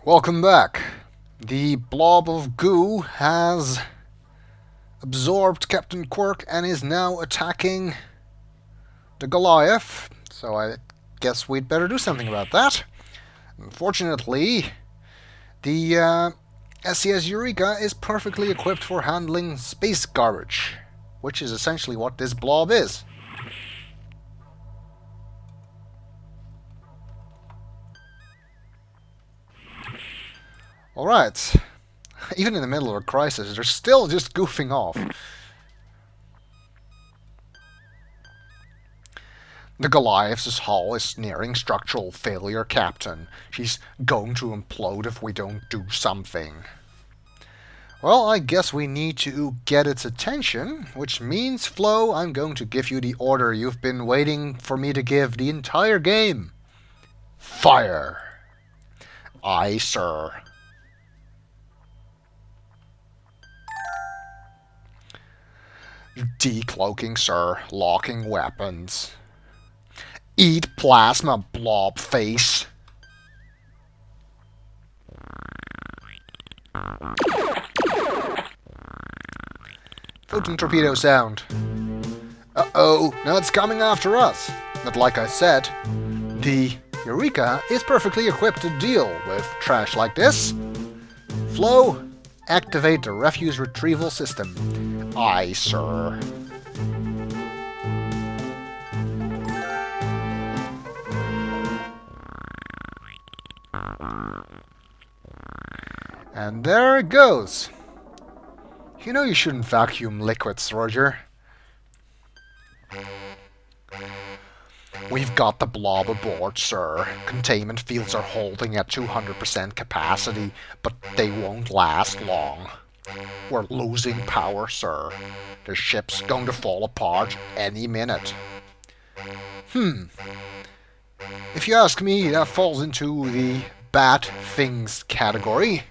Welcome back. The blob of goo has absorbed Captain Quirk and is now attacking the Goliath, so I guess we'd better do something about that. Unfortunately, the SCS Eureka is perfectly equipped for handling space garbage, which is essentially what this blob is. Alright. Even in the middle of a crisis, they're still just goofing off. The Goliath's hull is nearing structural failure, Captain. She's going to implode if we don't do something. Well, I guess we need to get its attention, which means, Flo, I'm going to give you the order you've been waiting for me to give the entire game. Fire! Aye, sir. Decloaking, sir. Locking weapons. Eat plasma, blob face. Photon torpedo sound. Uh-oh, now it's coming after us. But like I said, the Eureka is perfectly equipped to deal with trash like this. Flo, activate the refuse retrieval system. Aye, sir. And there it goes. You know you shouldn't vacuum liquids, Roger. We've got the blob aboard, sir. Containment fields are holding at 200% capacity, but they won't last long. We're losing power, sir. The ship's going to fall apart any minute. If you ask me, that falls into the bad things category.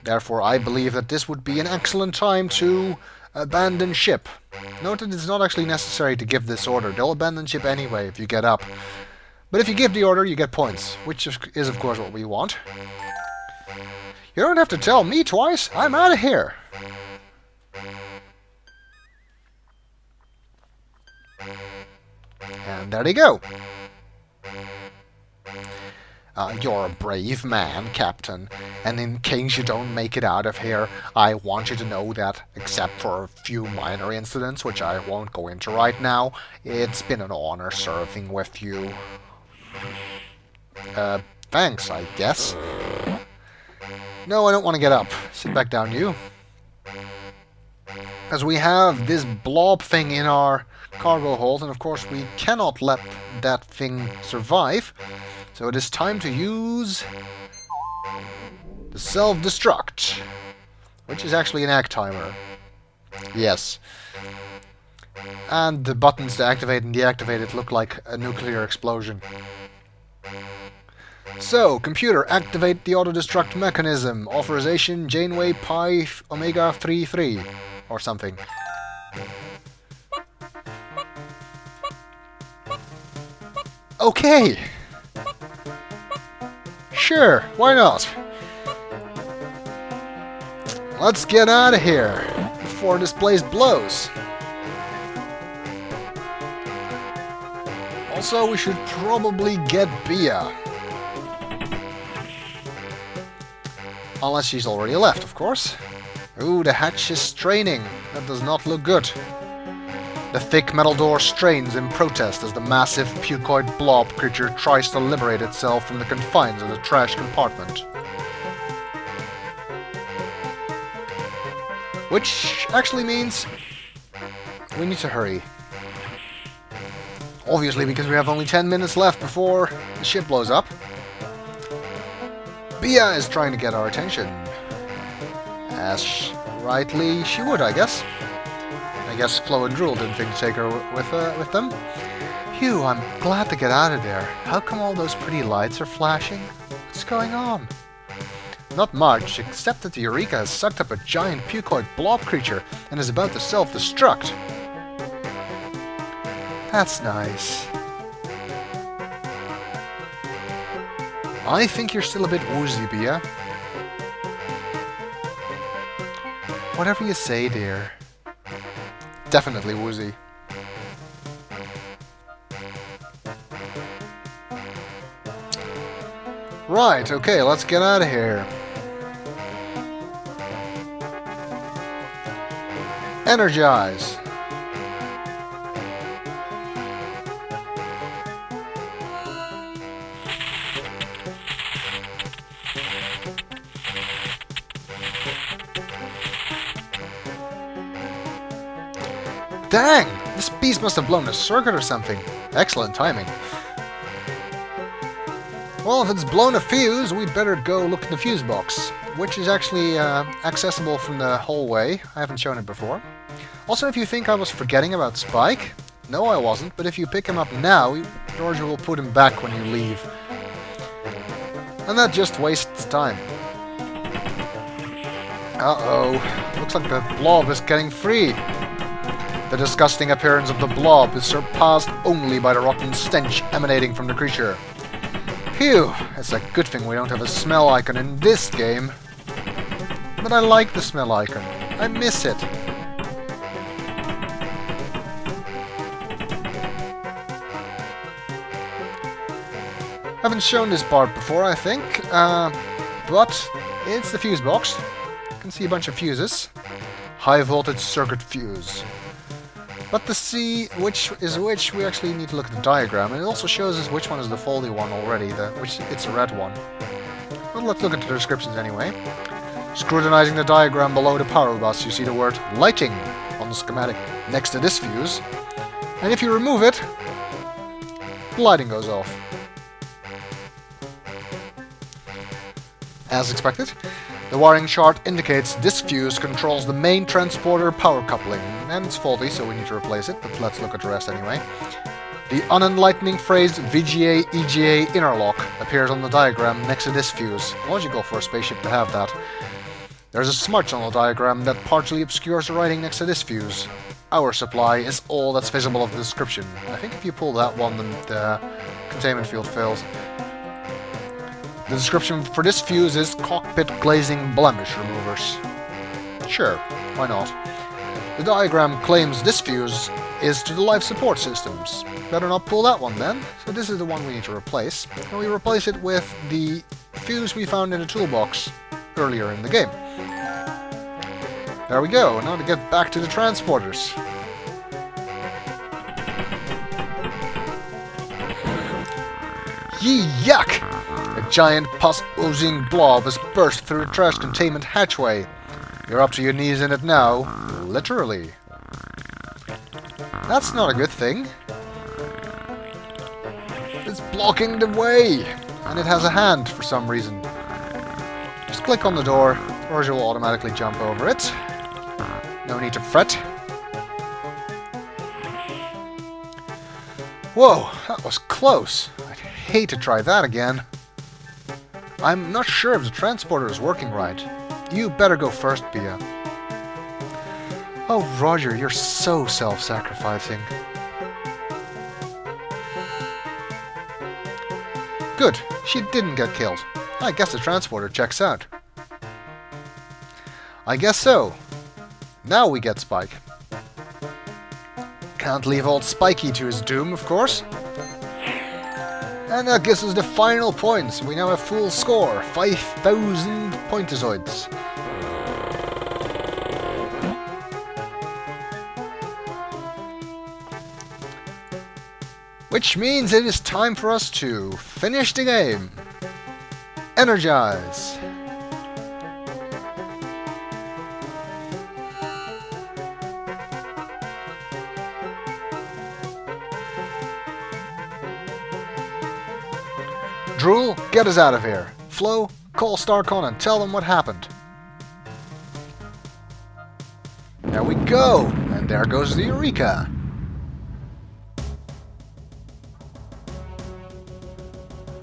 Therefore, I believe that this would be an excellent time to abandon ship. Note that it's not actually necessary to give this order. They'll abandon ship anyway if you get up. But if you give the order, you get points, which is of course what we want. You don't have to tell me twice. I'm out of here. And there they go. You're a brave man, Captain, and in case you don't make it out of here, I want you to know that, except for a few minor incidents, which I won't go into right now, it's been an honor serving with you. Thanks, I guess. No, I don't want to get up. Sit back down, you. As we have this blob thing in our cargo hold, and of course we cannot let that thing survive. So it is time to use the self-destruct, which is actually an egg timer. Yes. And the buttons to activate and deactivate it look like a nuclear explosion. So, computer, activate the auto-destruct mechanism. Authorization Janeway Pi Omega 33 or something. Okay. Sure, why not? Let's get out of here before this place blows. Also, we should probably get Bia. Unless she's already left, of course. Ooh, the hatch is straining. That does not look good. The thick metal door strains in protest as the massive pucoid blob creature tries to liberate itself from the confines of the trash compartment. Which actually means we need to hurry. Obviously, because we have only 10 minutes left before the ship blows up. Bia is trying to get our attention. As rightly she would, I guess. I guess Flo and Drool didn't think to take her with them. Phew, I'm glad to get out of there. How come all those pretty lights are flashing? What's going on? Not much, except that the Eureka has sucked up a giant pucoid blob creature and is about to self-destruct. That's nice. I think you're still a bit woozy, Bia. Whatever you say, dear. Definitely woozy. Right, okay, let's get out of here. Energize. Dang! This beast must have blown a circuit or something. Excellent timing. Well, if it's blown a fuse, we'd better go look in the fuse box, which is actually accessible from the hallway. I haven't shown it before. Also, if you think I was forgetting about Spike, no I wasn't, but if you pick him up now, Georgia will put him back when you leave. And that just wastes time. Uh-oh. Looks like the blob is getting free. The disgusting appearance of the blob is surpassed only by the rotten stench emanating from the creature. Phew, it's a good thing we don't have a smell icon in this game. But I like the smell icon. I miss it. Haven't shown this part before, I think, but it's the fuse box. You can see a bunch of fuses. High voltage circuit fuse. But to see which is which, we actually need to look at the diagram, and it also shows us which one is the faulty one already, which it's a red one. But let's look at the descriptions anyway. Scrutinizing the diagram below the power bus, you see the word lighting on the schematic next to this fuse, and if you remove it, the lighting goes off. As expected, the wiring chart indicates this fuse controls the main transporter power coupling, and it's faulty, so we need to replace it, but let's look at the rest anyway. The unenlightening phrase VGA EGA interlock appears on the diagram next to this fuse. Logical for a spaceship to have that. There's a smudge on the diagram that partially obscures the writing next to this fuse. Hour supply is all that's visible of the description. I think if you pull that one, then the containment field fails. The description for this fuse is cockpit glazing blemish removers. Sure, why not? The diagram claims this fuse is to the life support systems. Better not pull that one then. So this is the one we need to replace. And we replace it with the fuse we found in the toolbox earlier in the game. There we go, now to get back to the transporters. Yee yuck! A giant pus-oozing blob has burst through the trash containment hatchway. You're up to your knees in it now, literally. That's not a good thing. It's blocking the way, and it has a hand for some reason. Just click on the door, or it will automatically jump over it. No need to fret. Whoa, that was close. I'd hate to try that again. I'm not sure if the transporter is working right. You better go first, Bia. Oh, Roger, you're so self-sacrificing. Good, she didn't get killed. I guess the transporter checks out. I guess so. Now we get Spike. Can't leave old Spikey to his doom, of course. And that gives us the final points. We now have full score, 5,000 pointazoids. Which means it is time for us to finish the game. Energize. Drool, get us out of here. Flo, call Starcon and tell them what happened. There we go, and there goes the Eureka.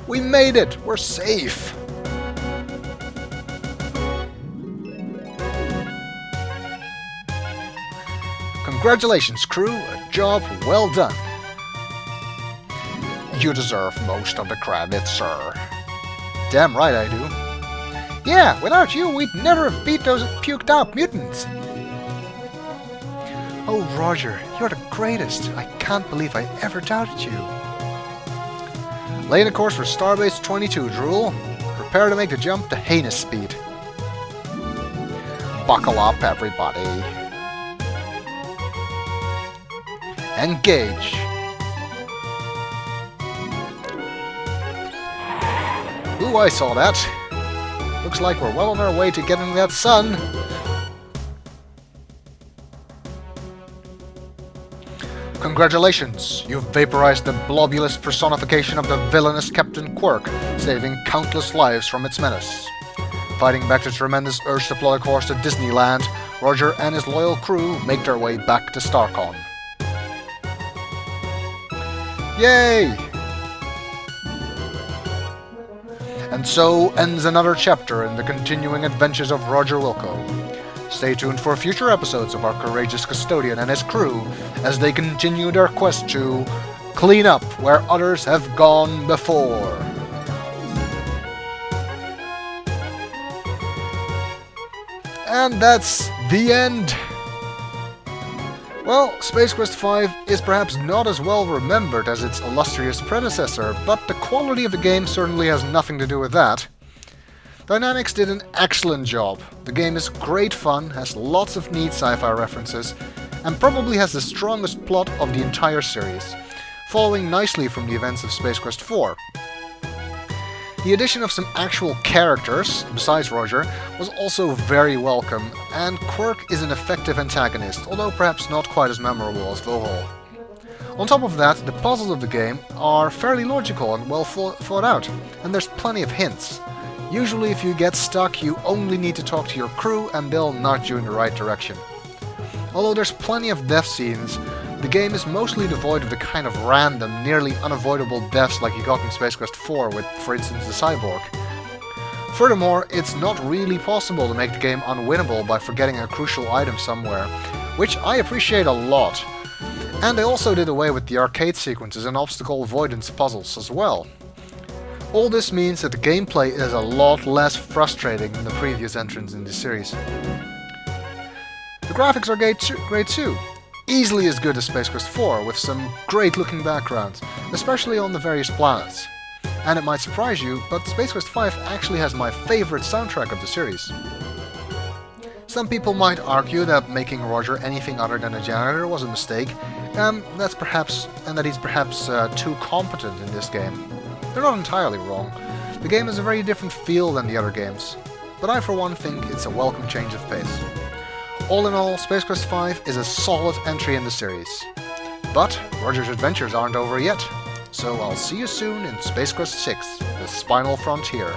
We made it! We're safe! Congratulations, crew. A job well done. You deserve most of the credit, sir. Damn right I do. Yeah, without you, we'd never have beat those puked out mutants. Oh, Roger, you're the greatest. I can't believe I ever doubted you. Laying a course for Starbase 22, Drool. Prepare to make the jump to heinous speed. Buckle up, everybody. Engage. Ooh, I saw that. Looks like we're well on our way to getting that sun. Congratulations! You've vaporized the blobulous personification of the villainous Captain Quirk, saving countless lives from its menace. Fighting back the tremendous urge to plot a course to Disneyland, Roger and his loyal crew make their way back to Starcon. Yay! And so ends another chapter in the continuing adventures of Roger Wilco. Stay tuned for future episodes of our courageous custodian and his crew as they continue their quest to clean up where others have gone before. And that's the end! Well, Space Quest V is perhaps not as well remembered as its illustrious predecessor, but the quality of the game certainly has nothing to do with that. Dynamics did an excellent job. The game is great fun, has lots of neat sci-fi references, and probably has the strongest plot of the entire series, following nicely from the events of Space Quest IV. The addition of some actual characters, besides Roger, was also very welcome, and Quirk is an effective antagonist, although perhaps not quite as memorable as Vohol. On top of that, the puzzles of the game are fairly logical and well thought out, and there's plenty of hints. Usually if you get stuck, you only need to talk to your crew and they'll nudge you in the right direction. Although there's plenty of death scenes, the game is mostly devoid of the kind of random, nearly unavoidable deaths like you got in Space Quest IV with, for instance, the cyborg. Furthermore, it's not really possible to make the game unwinnable by forgetting a crucial item somewhere, which I appreciate a lot. And they also did away with the arcade sequences and obstacle avoidance puzzles as well. All this means that the gameplay is a lot less frustrating than the previous entrants in the series. The graphics are great too. Easily as good as Space Quest IV, with some great looking backgrounds, especially on the various planets. And it might surprise you, but Space Quest V actually has my favorite soundtrack of the series. Some people might argue that making Roger anything other than a janitor was a mistake, and that he's perhaps too competent in this game. They're not entirely wrong. The game has a very different feel than the other games, but I for one think it's a welcome change of pace. All in all, Space Quest V is a solid entry in the series. But Roger's adventures aren't over yet, so I'll see you soon in Space Quest VI, The Spinal Frontier.